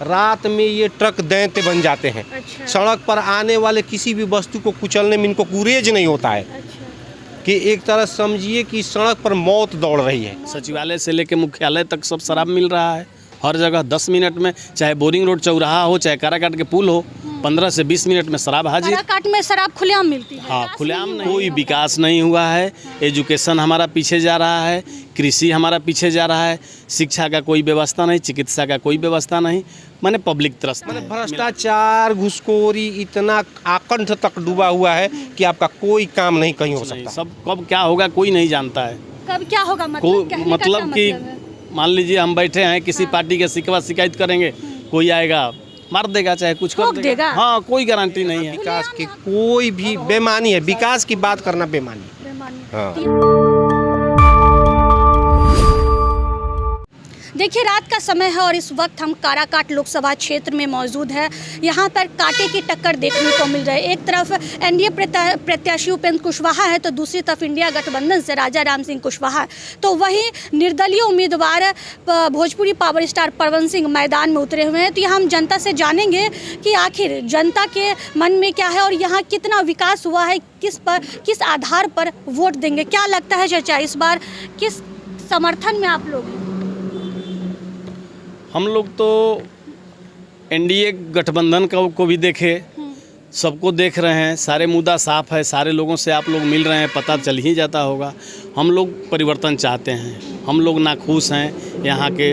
रात में ये ट्रक दैत्य बन जाते हैं। अच्छा। सड़क पर आने वाले किसी भी वस्तु को कुचलने में इनको गुरेज नहीं होता है। अच्छा। कि एक तरह समझिए कि सड़क पर मौत दौड़ रही है। सचिवालय से लेकर मुख्यालय तक सब शराब मिल रहा है हर जगह। 10 मिनट में, चाहे बोरिंग रोड चौराहा हो, चाहे काराकाट के पुल हो, 15 से 20 मिनट में शराब हाजिर। काराकाट में शराब खुलेआम मिलती है। हाँ, खुलेआम नहीं, कोई विकास नहीं हुआ है। एजुकेशन हमारा पीछे जा रहा है, कृषि हमारा पीछे जा रहा है, शिक्षा का कोई व्यवस्था नहीं, चिकित्सा का कोई व्यवस्था नहीं, माने पब्लिक त्रस्त है। भ्रष्टाचार, घुसखोरी इतना आकंठ तक डूबा हुआ है कि आपका कोई काम नहीं कहीं हो सकता। सब कब क्या होगा कोई नहीं जानता है। कब क्या होगा मतलब कि मान लीजिए हम बैठे हैं, किसी पार्टी के शिकवा शिकायत करेंगे, कोई आएगा मार देगा, चाहे कुछ कर देगा। हाँ, कोई गारंटी नहीं है। विकास की कोई भी बेमानी है, विकास की बात करना बेमानी है। हाँ। देखिए, रात का समय है और इस वक्त हम काराकाट लोकसभा क्षेत्र में मौजूद है। यहाँ पर कांटे की टक्कर देखने को मिल रही है। एक तरफ एनडीए प्रत्याशी उपेंद्र कुशवाहा है तो दूसरी तरफ इंडिया गठबंधन से राजा राम सिंह कुशवाहा। तो वहीं निर्दलीय उम्मीदवार भोजपुरी पावर स्टार परवन सिंह मैदान में उतरे हुए हैं। तो यहाँ हम जनता से जानेंगे कि आखिर जनता के मन में क्या है और यहाँ कितना विकास हुआ है, किस आधार पर वोट देंगे। क्या लगता है चाचा, इस बार किस समर्थन में आप लोग हैं? हम लोग तो एनडीए गठबंधन को भी देखे, सबको देख रहे हैं, सारे मुद्दा साफ है, सारे लोगों से आप लोग मिल रहे हैं, पता चल ही जाता होगा। हम लोग परिवर्तन चाहते हैं, हम लोग नाखुश हैं यहाँ के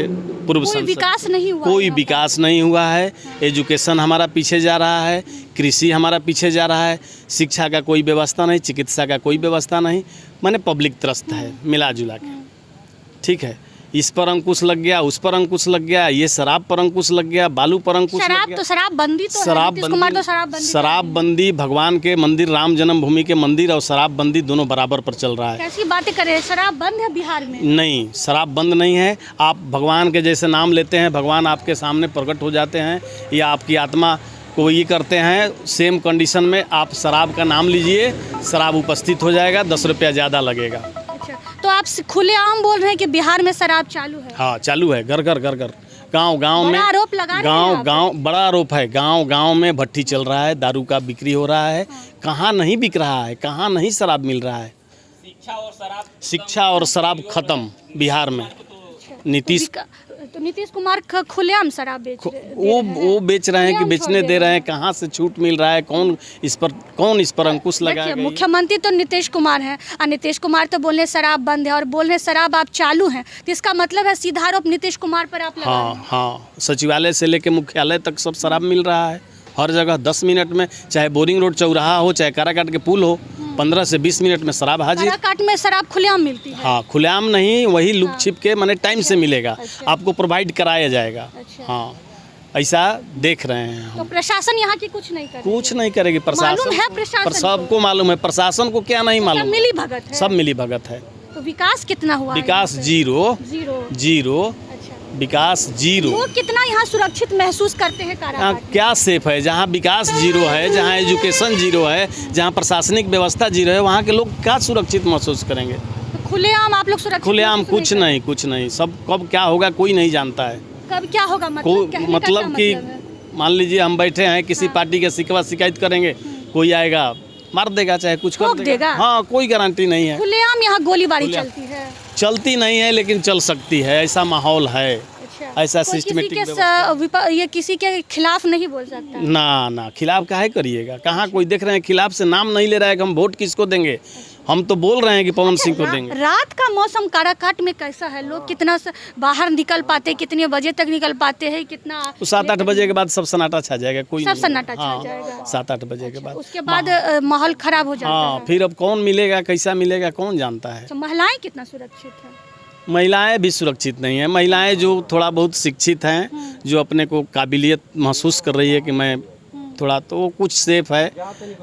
पूर्व कोई विकास नहीं हुआ, कोई विकास नहीं हुआ है। एजुकेशन हमारा पीछे जा रहा है, कृषि हमारा पीछे जा रहा है, शिक्षा का कोई व्यवस्था नहीं, चिकित्सा का कोई व्यवस्था नहीं, माने पब्लिक त्रस्त है मिला जुला के। ठीक है, इस पर अंकुश लग गया, उस पर अंकुश लग गया, ये शराब पर अंकुश लग गया, बालू पर अंकुश लग गया। तो शराबबंदी तो शराबबंदी भगवान के मंदिर, राम जन्मभूमि के मंदिर और शराबबंदी दोनों बराबर पर चल रहा है। कैसी बातें कर रहे हैं? शराब बंद है बिहार में? नहीं, शराब बंद नहीं है। आप भगवान के जैसे नाम लेते हैं, भगवान आपके सामने प्रकट हो जाते हैं या आपकी आत्मा को ये करते हैं, सेम कंडीशन में आप शराब का नाम लीजिए, शराब उपस्थित हो जाएगा, 10 रुपया ज़्यादा लगेगा। तो आप खुलेआम बोल रहे हैं कि बिहार में शराब चालू है? हाँ, चालू है, घर घर गांव में। आरोप लगा रहे हैं? गांव बड़ा आरोप है। गांव में भट्टी चल रहा है, दारू का बिक्री हो रहा है। कहाँ नहीं बिक रहा है, कहाँ नहीं शराब मिल रहा है। शिक्षा और शराब खत्म बिहार में। नीतीश कुमार खुलेआम शराब बेच वो बेच रहे हैं कि बेचने दे रहे हैं, कहाँ से छूट मिल रहा है, कौन इस पर अंकुश लगाएगा? मुख्यमंत्री तो नीतीश कुमार हैं और नीतीश कुमार तो बोल रहे शराब बंद है और बोल रहे शराब आप चालू हैं, तो इसका मतलब है सीधा आरोप नीतीश कुमार पर आप लगा रहे हैं। हाँ, सचिवालय से लेकर मुख्यालय तक सब शराब मिल रहा है हर जगह। 10 मिनट में, चाहे बोरिंग रोड चौराहा हो, चाहे काराकाट के पुल हो, 15 से 20 मिनट में शराब हाजिर। काराकाट में शराब खुलेआम मिलती है? हाँ, खुलेआम नहीं, वही लुक छिप के माने टाइम से मिलेगा। आपको प्रोवाइड कराया जाएगा। हाँ, ऐसा देख रहे हैं हम। तो प्रशासन यहाँ की कुछ नहीं करेगी। प्रशासन है, प्रशासन सबको मालूम है, प्रशासन को क्या नहीं मालूम? मिली भगत है, सब मिली भगत है। तो विकास कितना हुआ? विकास जीरो। विकास जीरो। लोग कितना यहाँ सुरक्षित महसूस करते हैं काराकाट? क्या सेफ है? जहाँ विकास जीरो है, जहाँ एजुकेशन जीरो है, जहाँ प्रशासनिक व्यवस्था जीरो है, वहाँ के लोग क्या सुरक्षित महसूस करेंगे? तो खुलेआम आप लोग सुरक्षित? खुलेआम कुछ नहीं। सब कब क्या होगा कोई नहीं जानता है। कब क्या होगा मतलब कि मान लीजिए हम बैठे हैं, किसी पार्टी के शिकवा शिकायत करेंगे, कोई आएगा मार देगा, चाहे कुछ कर देगा। हाँ, कोई गारंटी नहीं है। खुलेआम यहाँ गोलीबारी चलती है? चलती नहीं है, लेकिन चल सकती है, ऐसा माहौल है। ऐसा सिस्टमेटिक ये किसी के खिलाफ नहीं बोल सकता? ना, खिलाफ काहे करिएगा? कहाँ कोई देख रहे हैं, खिलाफ से नाम नहीं ले रहा है कि हम वोट किसको देंगे। हम तो बोल रहे हैं कि पवन सिंह को देंगे। रात का मौसम काराकाट में कैसा है? लोग कितना बाहर निकल पाते, कितने बजे तक निकल पाते हैं? कितना? 7-8 बजे के बाद सब सन्नाटा छा जाएगा। कोई सब सन्नाटा छा जाएगा 7-8 बजे के बाद। उसके बाद माहौल खराब हो जाता है। फिर अब कौन मिलेगा, कैसा मिलेगा, कौन जानता है। महिलाएं कितना सुरक्षित है? महिलाएं भी सुरक्षित नहीं है। महिलाएं जो थोड़ा बहुत शिक्षित हैं, जो अपने को काबिलियत महसूस कर रही है कि मैं थोड़ा, तो कुछ सेफ है,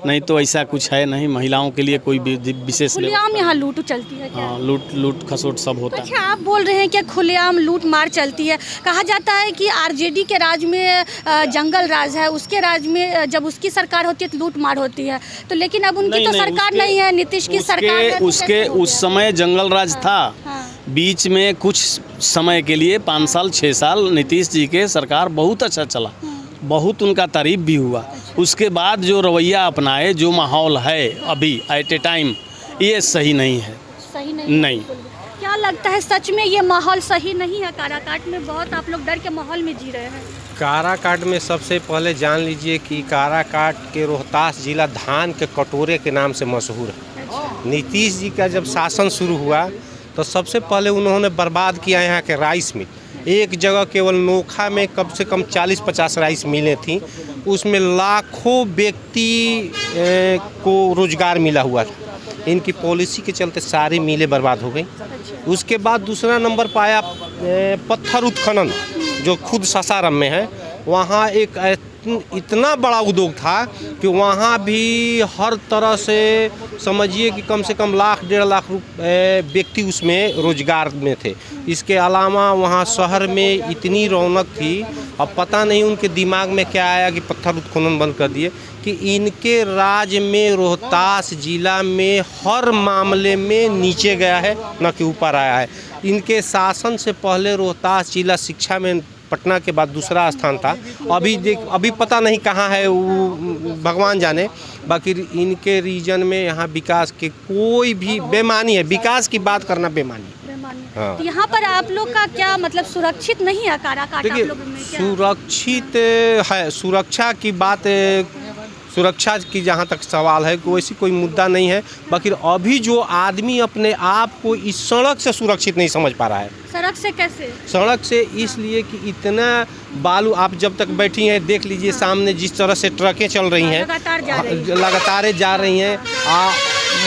नहीं तो ऐसा कुछ है नहीं। महिलाओं के लिए कोई विशेष खुलेआम यहाँ लूट चलती है क्या? हाँ, लूट खसोट सब होता है। अच्छा, आप बोल रहे हैं कि खुलेआम लूट मार चलती है। कहा जाता है कि आरजेडी के राज में जंगल राज है, उसके राज में जब उसकी सरकार होती है तो लूट मार होती है, तो लेकिन अब उनकी तो सरकार नहीं है, नीतीश की सरकार है। उस समय जंगल राज था, बीच में कुछ समय के लिए 5 साल 6 साल नीतीश जी के सरकार बहुत अच्छा चला, बहुत उनका तारीफ भी हुआ। उसके बाद जो रवैया अपनाए, जो माहौल है अभी एट ए टाइम, ये सही नहीं है। सही नहीं, नहीं। क्या लगता है सच में ये माहौल सही नहीं है? काराकाट में बहुत आप लोग डर के माहौल में जी रहे हैं। काराकाट में सबसे पहले जान लीजिए कि काराकाट के रोहतास जिला धान के कटोरे के नाम से मशहूर है। नीतीश जी का जब शासन शुरू हुआ तो सबसे पहले उन्होंने बर्बाद किया यहाँ के राइस मिल। एक जगह केवल नोखा में कम से कम 40-50 राइस मिलें थी, उसमें लाखों व्यक्ति को रोजगार मिला हुआ था। इनकी पॉलिसी के चलते सारी मिलें बर्बाद हो गई। उसके बाद दूसरा नंबर पाया पत्थर उत्खनन, जो खुद सासाराम में है। वहाँ एक इतना बड़ा उद्योग था कि वहाँ भी हर तरह से समझिए कि कम से कम 1.5 लाख व्यक्ति उसमें रोजगार में थे। इसके अलावा वहाँ शहर में इतनी रौनक थी, अब पता नहीं उनके दिमाग में क्या आया कि पत्थर उत्खनन बंद कर दिए, कि इनके राज्य में रोहतास जिला में हर मामले में नीचे गया है, न कि ऊपर आया है। इनके शासन से पहले रोहतास जिला शिक्षा में पटना के बाद दूसरा स्थान था। अभी पता नहीं कहाँ है वो, भगवान जाने। बाकी इनके रीजन में यहाँ विकास के कोई भी बेमानी है, विकास की बात करना बेमानी। हाँ। तो यहाँ पर आप लोग का क्या मतलब सुरक्षित नहीं है काराकाट? आप लोगों में क्या सुरक्षित है, सुरक्षा की बात, सुरक्षा की जहाँ तक सवाल है वैसी कोई मुद्दा नहीं है। बाकी अभी जो आदमी अपने आप को इस सड़क से सुरक्षित नहीं समझ पा रहा है। सड़क से कैसे? सड़क से इसलिए कि इतना बालू, आप जब तक बैठी हैं देख लीजिए सामने जिस तरह से ट्रकें चल रही हैं, लगातार जा रही हैं।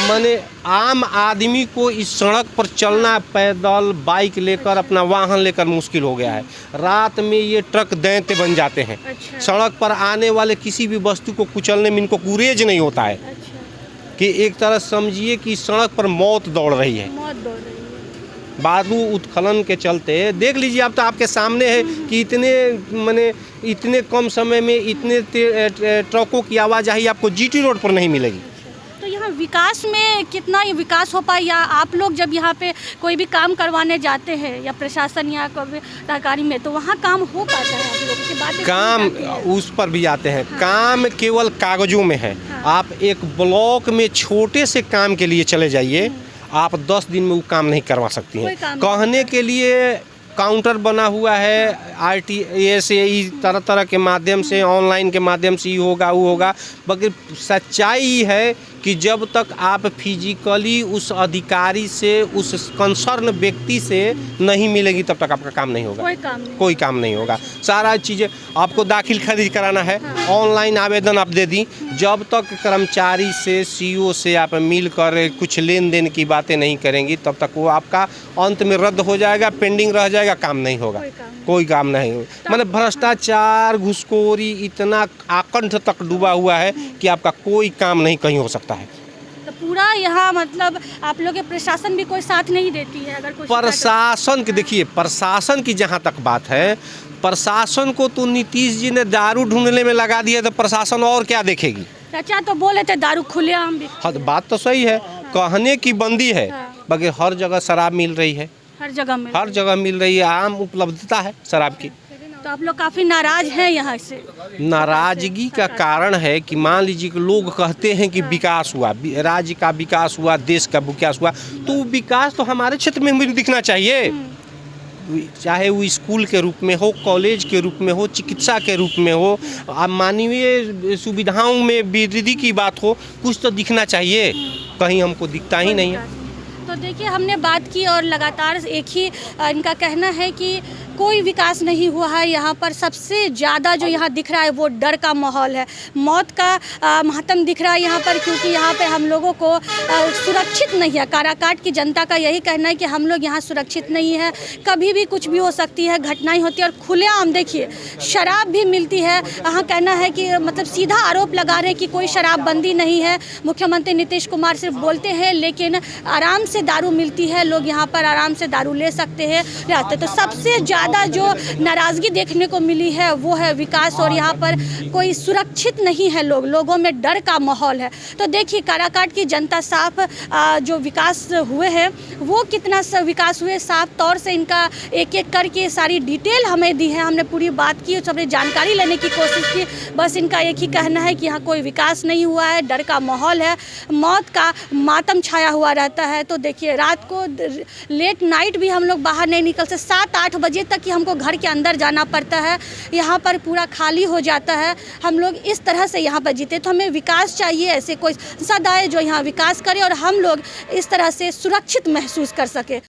माने आम आदमी को इस सड़क पर चलना, पैदल बाइक लेकर अपना वाहन लेकर मुश्किल हो गया है। रात में ये ट्रक दैत्य बन जाते हैं। अच्छा। सड़क पर आने वाले किसी भी वस्तु को कुचलने में इनको गुरेज नहीं होता है। अच्छा। कि एक तरह समझिए कि सड़क पर मौत दौड़ रही है। बालू उत्खनन के चलते देख लीजिए, अब तो आपके सामने है कि इतने कम समय में इतने ट्रकों की आवाजाही आपको जीटी रोड पर नहीं मिलेगी। तो यहाँ विकास में कितना ये विकास हो पाए? या आप लोग जब यहाँ पे कोई भी काम करवाने जाते हैं या प्रशासन या कोई सरकारी में, तो वहाँ काम हो पाता है? आप लोगों की बातें काम उस पर भी आते हैं। हाँ। काम केवल कागजों में है। हाँ। आप एक ब्लॉक में छोटे से काम के लिए चले जाइए, आप 10 दिन में वो काम नहीं करवा सकती हैं। कहने के लिए काउंटर बना हुआ है, RTS तरह तरह के माध्यम से, ऑनलाइन के माध्यम से, ये होगा वो होगा। बाकी सच्चाई है कि जब तक आप फिजिकली उस अधिकारी से, उस कंसर्न व्यक्ति से नहीं मिलेगी तब तक आपका काम नहीं होगा। कोई काम नहीं होगा। सारा चीज़ें आपको दाखिल खारिज कराना है, ऑनलाइन आवेदन आप दे दी। जब तक कर्मचारी से, CO से आप मिलकर कुछ लेन देन की बातें नहीं करेंगी तब तक वो आपका अंत में रद्द हो जाएगा, पेंडिंग रह जाएगा, काम नहीं होगा। कोई काम नहीं होगा। मतलब भ्रष्टाचार, घुसखोरी इतना आकंठ तक डूबा हुआ है कि आपका कोई काम नहीं कहीं हो सकता है। तो पूरा यहाँ मतलब आप लोग के प्रशासन भी कोई साथ नहीं देती है? अगर कुछ प्रशासन के देखिए, प्रशासन की जहाँ तक बात है, प्रशासन को तो नीतीश जी ने दारू ढूंढने में लगा दिया, तो प्रशासन और क्या देखेगी? चाचा तो बोले थे दारू खुलेआम भी। हाँ, बात तो सही है। कहने की बंदी है। बाकी हर जगह शराब मिल रही है, हर जगह मिल रही है, आम उपलब्धता है शराब की। तो आप लोग काफ़ी नाराज हैं यहाँ से? नाराजगी का कारण है कि मान लीजिए कि लोग कहते हैं कि विकास हुआ, राज्य का विकास हुआ, देश का विकास हुआ, तो विकास तो हमारे क्षेत्र में भी दिखना चाहिए। चाहे वो स्कूल के रूप में हो, कॉलेज के रूप में हो, चिकित्सा के रूप में हो, मानवीय सुविधाओं में वृद्धि की बात हो, कुछ तो दिखना चाहिए। कहीं हमको दिखता ही नहीं है। तो देखिए, हमने बात की और लगातार एक ही इनका कहना है कि कोई विकास नहीं हुआ है यहाँ पर। सबसे ज़्यादा जो यहाँ दिख रहा है वो डर का माहौल है, मौत का मातम दिख रहा है यहाँ पर, क्योंकि यहाँ पे हम लोगों को सुरक्षित नहीं है। काराकाट की जनता का यही कहना है कि हम लोग यहाँ सुरक्षित नहीं है, कभी भी कुछ भी हो सकती है, घटनाएं होती है। और खुलेआम देखिए शराब भी मिलती है। यहाँ कहना है कि मतलब सीधा आरोप लगा रहे हैं कि कोई शराबबंदी नहीं है। मुख्यमंत्री नीतीश कुमार सिर्फ बोलते हैं, लेकिन आराम से दारू मिलती है, लोग यहाँ पर आराम से दारू ले सकते हैं। तो सबसे ज़्यादा ज़्यादा जो नाराज़गी देखने को मिली है वो है विकास, और यहाँ पर कोई सुरक्षित नहीं है, लोगों में डर का माहौल है। तो देखिए काराकाट की जनता साफ जो विकास हुए हैं वो कितना विकास हुए, साफ तौर से इनका एक एक करके सारी डिटेल हमें दी है, हमने पूरी बात की, सबने जानकारी लेने की कोशिश की। बस इनका एक ही कहना है कि यहाँ कोई विकास नहीं हुआ है, डर का माहौल है, मौत का मातम छाया हुआ रहता है। तो देखिए रात को लेट नाइट भी हम लोग बाहर नहीं निकल सकते, 7-8 बजे तक ही हमको घर के अंदर जाना पड़ता है, यहाँ पर पूरा खाली हो जाता है। हम लोग इस तरह से यहाँ पर जीते, तो हमें विकास चाहिए, ऐसे कोई संसद आए जो यहाँ विकास करे और हम लोग इस तरह से सुरक्षित महसूस कर सके।